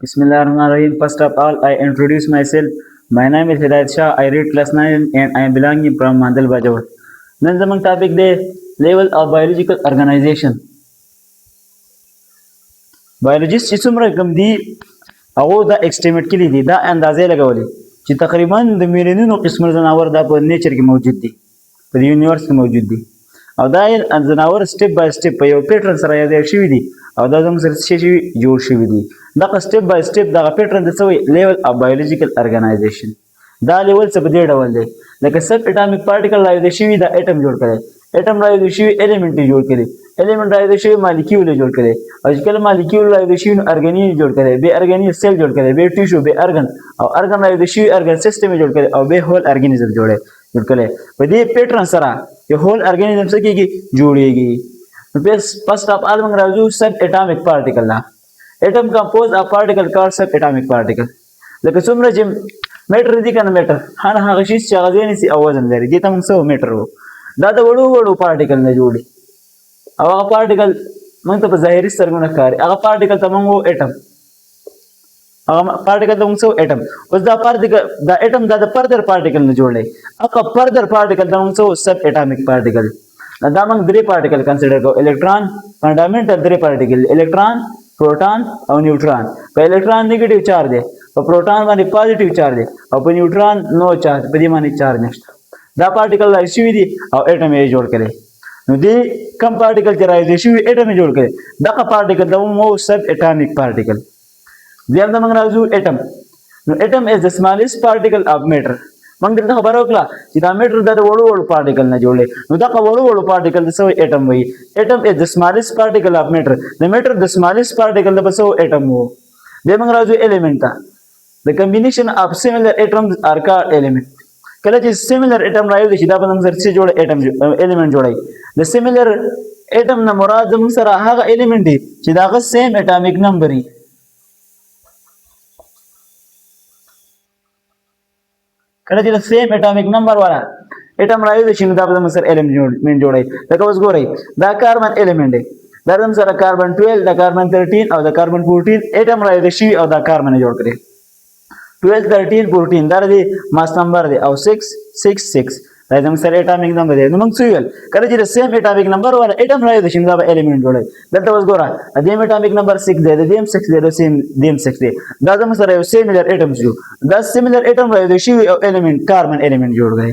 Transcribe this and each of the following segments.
Bismillahirrahmanirrahim. First of all, I introduce myself. My name is Hidayat Shah. I read class 9 and I am belonging from Mandal Bajawat. Then the topic the level of biological organization. Biologists څومره کم دي هغه دا estimate کړي دي دا اندازې لګولې چې تقریبا د میلیونونو قسم ځناور دا په نیچر کې موجود دي په یونیورس کې موجود دي او دا ځناور سټپ بای سټپ په یو پیټرن سره یاد شوی دي او دا زموږ سره شي جوړ شوی دي دا سټپ بای سټپ دا پیټرن د څه لیول اف بایولوژیکل ارګنایزیشن دا لیول څه په دې ډول دی لکه سب اټامیک پارټیکل راځي شوی دا اټم جوړ کړي اټم راځي شوی الیمنٹ جوړ کړي element راځي شوی مالیکول جوړ کړي او کله مالیکول راځي شوی ارګانیل جوړ کړي به ارګانیل سیل جوړ کړي به ټیشو به ارګن او ارګن راځي شوی ارګن سیستم جوړ کړي او به هول ارګانیزم جوړ کړي په دې پیټرن سره یو هول ارګانیزم څه کیږي جوړيږي بس first of all موږ راځو سب اټامیک پارټیکل لا atom compose a particle called subatomic particle لکه څومره چې میټر دي کنه میټر هغه شی چې هغه ځینې سي اوزن لري دې ته موږ څو میټر وو دا د وړو وړو پارټیکل نه جوړي او هغه پارټیکل موږ ته په ظاهري سترګو نه ښکاري هغه پارټیکل ته موږ اټم هغه پارټیکل ته موږ څو اټم اوس دا پارټیکل دا اټم دا د فردر پارټیکل نه جوړي هغه فردر پارټیکل ته موږ څو سب اټامیک پارټیکل دا موږ درې پارټیکل کنسیډر کوو الکترون فندامنټل درې پارټیکل الکترون پروټون او نیوټرون په الکترون نیگیټیو چارج دی په پروټون باندې پازیټیو چارج دی او په نیوټرون نو چارج په دې باندې چارج نشته دا پارټیکل راځي شوی دي او اټم یې جوړ کړي نو دې کم پارټیکل چې راځي شوی اټم یې جوړ کړي دا پارټیکل دا مو سب اټامیک پارټیکل بیا موږ راځو اټم نو اټم از د سمالست پارټیکل اف میټر موږ دلته خبره وکړه چې دا میټر د وړو وړو پارټیکل نه جوړي نو دا وړو وړو پارټیکل د څه اټم وي اټم از د سمالست پارټیکل اف میټر د میټر د سمالست پارټیکل د څه اټم وو بیا موږ راځو الیمنٹ ته د کمبینیشن اف سیمیلر اټمز ار کالډ الیمنٹ کله چې سیمیلر اټم راځي چې دا په موږ سره څه جوړ اټم الیمنٹ جوړي د سیمیلر اټم نه مراد موږ سره هغه الیمنٹ دی چې داغه سیم اټامیک نمبر وي کله چې سیم اټامیک نمبر والا اټم راځي چې دا په موږ سره الیمنٹ جوړي دا اوس ګورئ دا کاربن الیمنٹ دی دا موږ سره کاربن 12 دا کاربن 13 او دا کاربن 14 اټم راځي شي او دا کاربن جوړ کړي 12 13 14 دا دی ماس نمبر دی او 6 6 6 دا زموږ سره اټامیک نمبر دی نو موږ څه ویل کله چې سیم اټامیک نمبر والا اټم راځي چې دا به الیمنٹ جوړي دلته اوس ګوره د اټامیک نمبر 6 دی د دیم 6 دی د سیم دیم 6 دی دا زموږ سره یو سیمیلر اټم جو دا سیمیلر اټم راځي شي او الیمنٹ کاربن الیمنٹ جوړ غي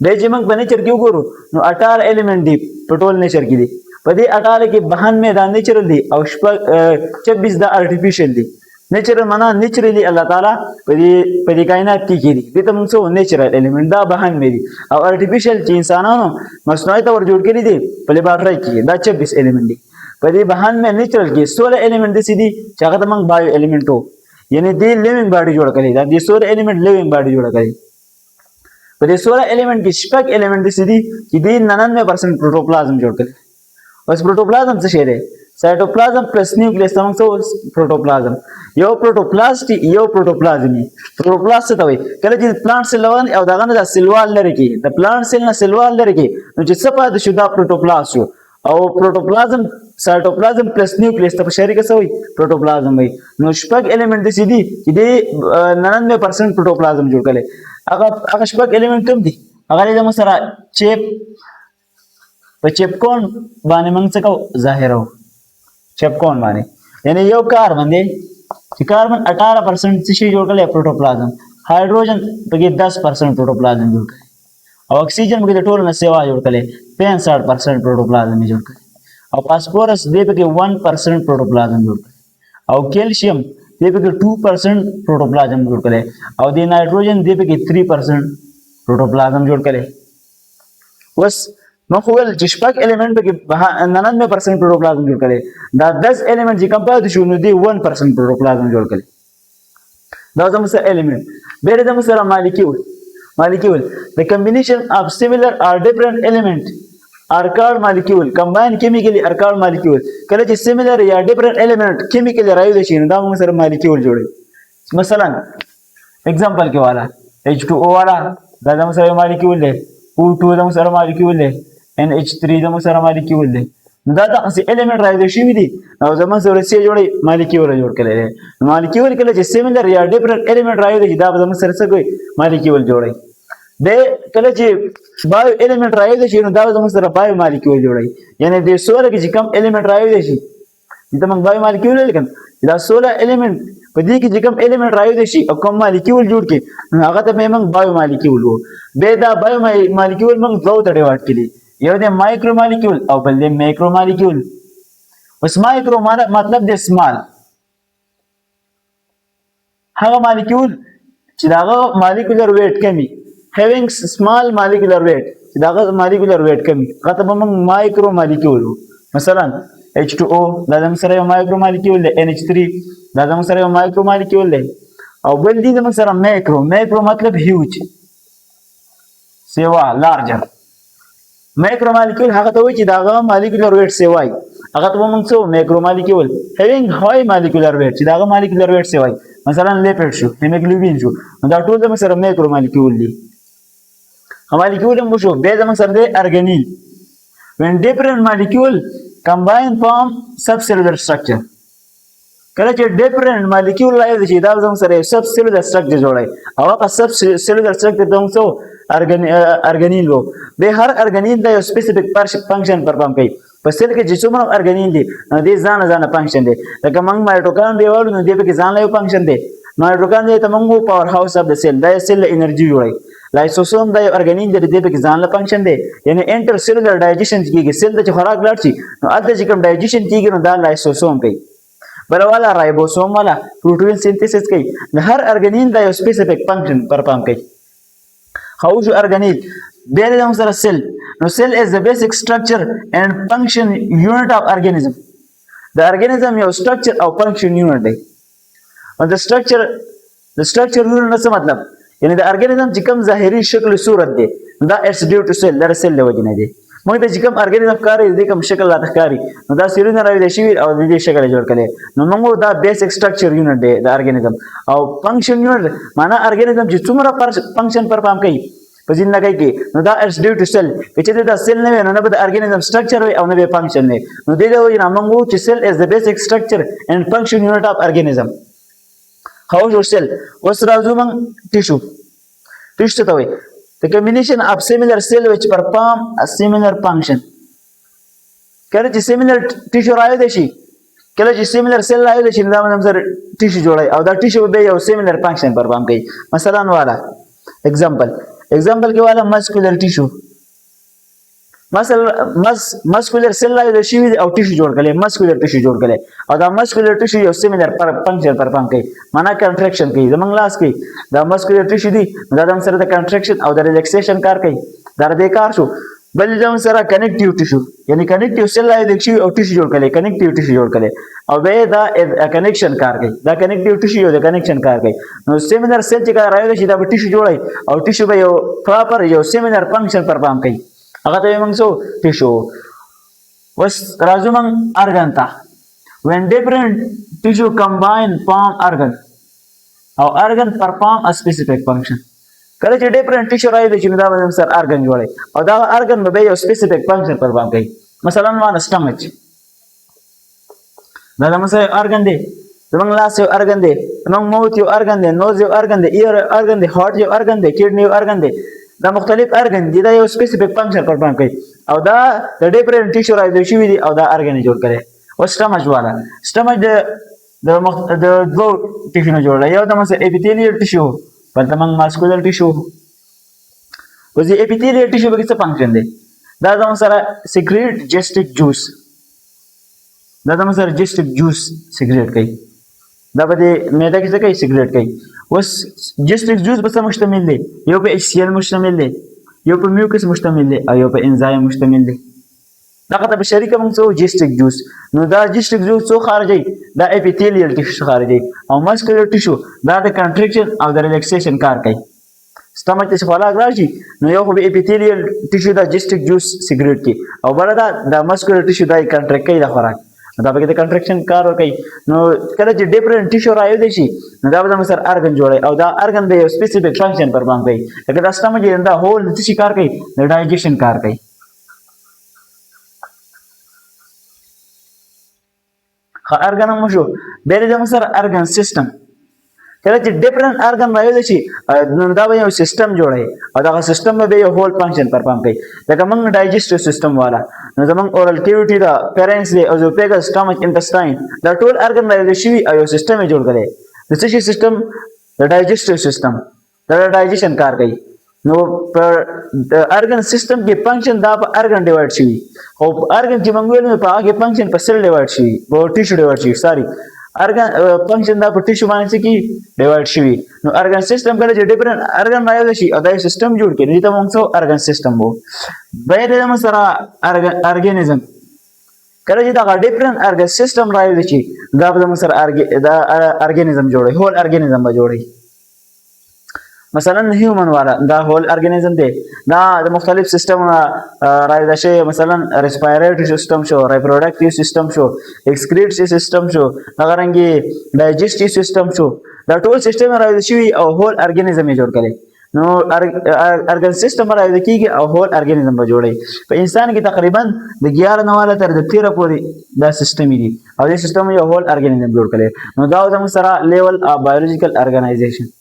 د چې موږ په نیچر کې وګورو نو 18 الیمنٹ دی په ټول نیچر کې دی په دې 18 کې 92 دا نیچرل دی او 26 دا ارټیفیشل دی نیچرل معنا نیچرلی الله تعالی په دې کائنات کې کړي دي ته موږ نیچرل الیمنٹ دا 92 دي او ارټیفیشل چې انسانانو مصنوعي تور جوړ کړي دي په لیبارټری کې دا 26 الیمنٹ دي په دې 92 نیچرل کې 16 الیمنٹ دي سي دي چې هغه موږ بایو الیمنٹ وو یعنی دې لیوینګ باډي جوړ کړي دا دې 16 الیمنٹ لیوینګ باډي جوړ کړي په دې 16 الیمنٹ کې شپږ الیمنٹ دي سي دي چې دې 99% پروټوپلازم جوړ کړي اوس پروټوپلازم څه شی دی cytoplasm plus nucleus Tamang सो प्रोटोप्लाज्म यो प्रोटोप्लास्ट यो प्रोटोप्लाज्मी प्रोटोप्लास्ट ته وي کله چې پلانټ سیل لون او دغه نه سیلوال لري کې د پلانټ سیل نه سیلوال لري کې نو چې څه پاتې شو دا پروټوپلاست او پروټوپلازم سایټوپلازم پلس نیوکلیس ته په شریکه سوی پروټوپلازم وي نو شپږ الیمنٹ دي سي دي چې د 99% پروټوپلازم جوړ کړي هغه شپږ الیمنٹ کوم دي هغه د مسره چیپ په چیپکون باندې موږ څه کو ظاهرو چیپکون باندې یعنی یو کاربن دی چې کاربن 18% څه شی جوړ کړي پروټوپلازم هایدروجن پکې 10% پروټوپلازم جوړ کړي او اکسیجن پکې ټول نه سیوا جوړ کړي 65% پروټوپلازم جوړ کړي او فاسفورس دې پکې 1% پروټوپلازم جوړ کړي او کیلشیم دې پکې 2% پروټوپلازم جوړ کړي او د نایټروجن دې پکې 3% پروټوپلازم جوړ کړي وس نو خو ول چې شپږ الیمنٹ کې 99% پروټوپلازم جوړ کړي دا 10 الیمنٹ چې کم پاتې شو نو دی 1% پروټوپلازم جوړ کړي دا زموږ سره الیمنٹ بیره زموږ سره مالیکول the combination of similar or different element are called molecule combine chemically are called molecule کله چې similar یا different element chemically راځي شي نو دا موږ سره مالیکول جوړي مثلا एग्जांपल کې والا H2O والا دا زموږ سره مالیکول دی O2 زموږ سره مالیکول دی NH3 زموږ سره مالیکول دی دا دغسې element راایده شوي دي او زموږ سره څه جوړوي مالیکیول جوړ کړی دی. نو مالیکیول کله چې سیملر یا ډفرنٹ element راایده شي دا به زموږ سره څه کوي مالیکیول جوړوي. د کله چې بایو element راایده شي نو دا به زموږ سره بایو مالیکیول جوړوي. یعنې د سوله کې چې کوم element راایده شي دته موږ بایو مالیکیول ویل کنه. دا سوله element په دې کې چې کوم element راایده شي او کوم مالیکیول جوړ کړي نو هغه ته به موږ بایو مالیکیول وو. بیا دا بایو مالیکیول موږ دوه ته ډیوایډ کړي، یو د مایکرو مالیکیول او بل د میکرو مالیکیول. اوس مایکرو مطلب د سمال، هغه مالیکیول چې داغه مالیکولر ویټ کمی having small molecular weight چې داغه مالیکولر ویټ کمی هغه ته موږ مایکرو مالیکیول وو. مثلا H2O دا زموږ سره یو مایکرو مالیکیول دی، NH3 دا زموږ سره یو مایکرو مالیکیول دی. او بل دی زموږ سره میکرو مطلب هیوج، سیوا لارجر. میکرو مالیکول هغه ته وایي چې داغه مالیکولر ویټ سیوای، هغه ته موږ څه میکرو مالیکول having high molecular weight چې داغه مالیکولر ویټ سیوای. مثلا لیپټ شو، هیموګلوبین شو، نو دا ټول زموږ سره میکرو مالیکول دي. مالیکول هم شو. بیا زموږ سره دی ارګانیل. when different molecule combine form subcellular structure. کله چې ډیفرنٹ مالیکول راځي چې دا زموږ سره سب سیلولر سټرکچر جوړای او هغه سب سیلولر سټرکچر دغه څو ارګانیل وو. به هر ارګانیل د یو سپیسیفیک فنکشن پرفارم کوي. په سیل کې چې څومره ارګانیل دي نو دې ځان فنکشن دي. لکه موږ مایټوکاندریا دیوالو نو دې په کې ځان له فنکشن دي. مایټوکاندریا ته موږ پاور هاوس اف د سیل د سیل انرژي جوړای. لایسوسوم د یو ارګانیل دی دې په کې ځان له فنکشن دي، یعنی انټر سیلولر ډایجیشن کیږي. سیل ته خوراک لاړ شي نو الته چې کوم ډایجیشن کیږي نو دا لایسوسوم کوي. بل والا رایبوسوم والا پروټین سینتھیسس کوي. هر ارګانیل د یو سپیسیفیک فنکشن پرفارم کوي. خو شو ارګانیل بیا د سره سیل. نو سیل از د بیسیک سټرکچر اینڈ فنکشن یونټ اف ارګانیزم. د ارګانیزم یو سټرکچر او فنکشن یونټ دی. او د سټرکچر یونټ څه مطلب؟ یعنی د ارګانیزم چې کوم ظاهري شکل صورت دی دا اټس ډیو ټو سیل، دا سیل له وجې نه دی. موږ ته چې کوم ارګانیزم ښکاري د کوم شکل راته ښکاري نو دا سیلونه راویده شوي او د دې شکل جوړ کړی. نو موږ دا بیسیک سټرکچر یونټ دی د ارګانیزم. او فنکشن یونټ معنا ارګانیزم چې څومره فنکشن پرفارم کوي په ژوندۍ کې نو دا اټس ډیو ټو سیل. که چېرته دا سیل نه وي نو نه به د ارګانیزم سټرکچر وي او نه به فنکشن وي. نو دې د وجې نه موږ وایو چې سیل از د بیسیک سټرکچر اینډ فنکشن یونټ اف ارګانیزم. خو شو سیل. اوس راځو موږ ټیشو. ټیشو ته وایي the combination of similar cell which perform a similar function. کله چې similar tissue راځي شي، کله چې similar cell راځي شي دا موږ سره tissue جوړای او دا tissue به یو similar function perform کوي. مثلا والا example کې والا muscular tissue. مثلا muscular cell راځي شي او tissue جوړ کړي، muscular tissue جوړ کړي او دا muscular tissue یو similar function perform کوي. معنا contraction کوي. زمونږ لاس کې دا muscular tissue دی دا د سره د contraction او د relaxation کار کوي. دا د کار شو. بل زموږ سره connective tissue یعنی connective cell راځي شي او tissue جوړ کړي، connective tissue جوړ کړي او به دا connection کار کوي. دا connective tissue یو د connection کار کوي. نو similar cell چې کار راځي دا به tissue جوړي او tissue به یو proper یو similar function perform کوي. هغه ته موږ څو ټیشو. وس راځو موږ ارګان ته. when different tissue combine form organ او organ perform a specific function. کله چې different tissue راځي چې دا به سر organ جوړي او دا organ به یو specific function perform کوي. مثلا وانه stomach دا زموږ organ دی، زموږ لاس یو organ دی، زموږ mouth یو organ دی، nose یو organ دی، ear organ دی، heart یو organ دی، kidney یو organ دی. دا مختلف ارګن دي دا یو سپیسیفیک فنکشن پرفارم کوي او دا د ډیفرنٹ ټیشو راځي شوی دي او دا ارګن جوړ کړي. او سټمچ والا سټمچ د دوه ټیشو نه جوړه، یو د مس اپیثیلیل ټیشو بل د ماسکولر ټیشو. او د اپیثیلیل ټیشو به څه فنکشن دی؟ دا د سره سیکریټ جسټیک جوس، دا د سره جسټیک جوس سیکریټ کوي. دا به د معده کې څه کوي؟ سیکریټ کوي. اوس جسټیک جوس په څه مشتمل دی؟ یو په HCl مشتمل دی، یو په میوکس مشتمل دی او یو په انزایم مشتمل دی. دغه ته په شریکه موږ څه جسټیک جوس. نو دا جسټیک جوس څو خارجي؟ دا اپیثیلیل ټیشو خارجي او ماسکولر ټیشو دا د کنټریکشن او د ریلیکسیشن کار کوي. سټمچ ته خوراک راشي نو یو خو به اپیثیلیل ټیشو دا جسټیک جوس سیګریټ کوي او بل دا د ماسکولر ټیشو دا کنټریکټ کوي د خوراک. دا به د کنټریکشن کار کوي. نو کله چې ډیفرنٹ ټیشو راځي شي نو دا به سر ارګن جوړي او دا ارګن به یو سپیسیفیک فنکشن پرفارم کوي. لکه دا سټمچ دا هول د څه کار کوي؟ د ډایجیشن کار کوي. ارګن هم شو بیا د سره ارګن سیستم کله چې ډیفرنٹ ارګن راوځي شي نو دا به یو سیستم جوړي او دا سیستم به یو هول فنکشن پرفارم کوي لکه موږ ډایجسټیو سیستم والا نو زمونږ اورال کیویټي دا پیرنټس دی ازوفیګس سټمک انټسټاین دا ټول ارګن راوځي شي او یو سیستم یې جوړ کړي د څه شي سیستم د ډایجسټیو سیستم دا ډایجیشن کار کوي نو پر ارګن سیستم کې فنکشن دا په ارګن ډیوایډ شي او ارګن چې موږ ویل نو په هغه فنکشن په سیل ډیوایډ شي په ټیشو ډیوایډ شي سوري ارګن فنکشن دا په ټیشو باندې کې ډیوایډ شي نو ارګن سیستم کله چې ډیفرنٹ ارګن راځي شي او دا سیستم جوړ کړي نو ته موږ څو ارګن سیستم وو به د مسره ارګانیزم کله چې دا ډیفرنٹ ارګن سیستم راځي شي دا په مسره ارګانیزم جوړي هول ارګانیزم به جوړي مثلا هیومن والا دا هول ارګانیزم دی دا د مختلف سیستم راځي شي مثلا ریسپایریټری سیستم شو ریپروډکټیو سیستم شو ایکسکریټری سیستم شو هغه رنګي ډایجسټیو سیستم شو دا ټول سیستم راځي شي او هول ارګانیزم یې جوړ کړي نو ارګن سیستم راځي کیږي او هول ارګانیزم به جوړي په انسان کې تقریبا د 11 نه والا تر د 13 پورې دا سیستم دی او دې سیستم یو هول ارګانیزم جوړ کړي نو دا زموږ سره لیول اف بایولوژیکل ارګنایزیشن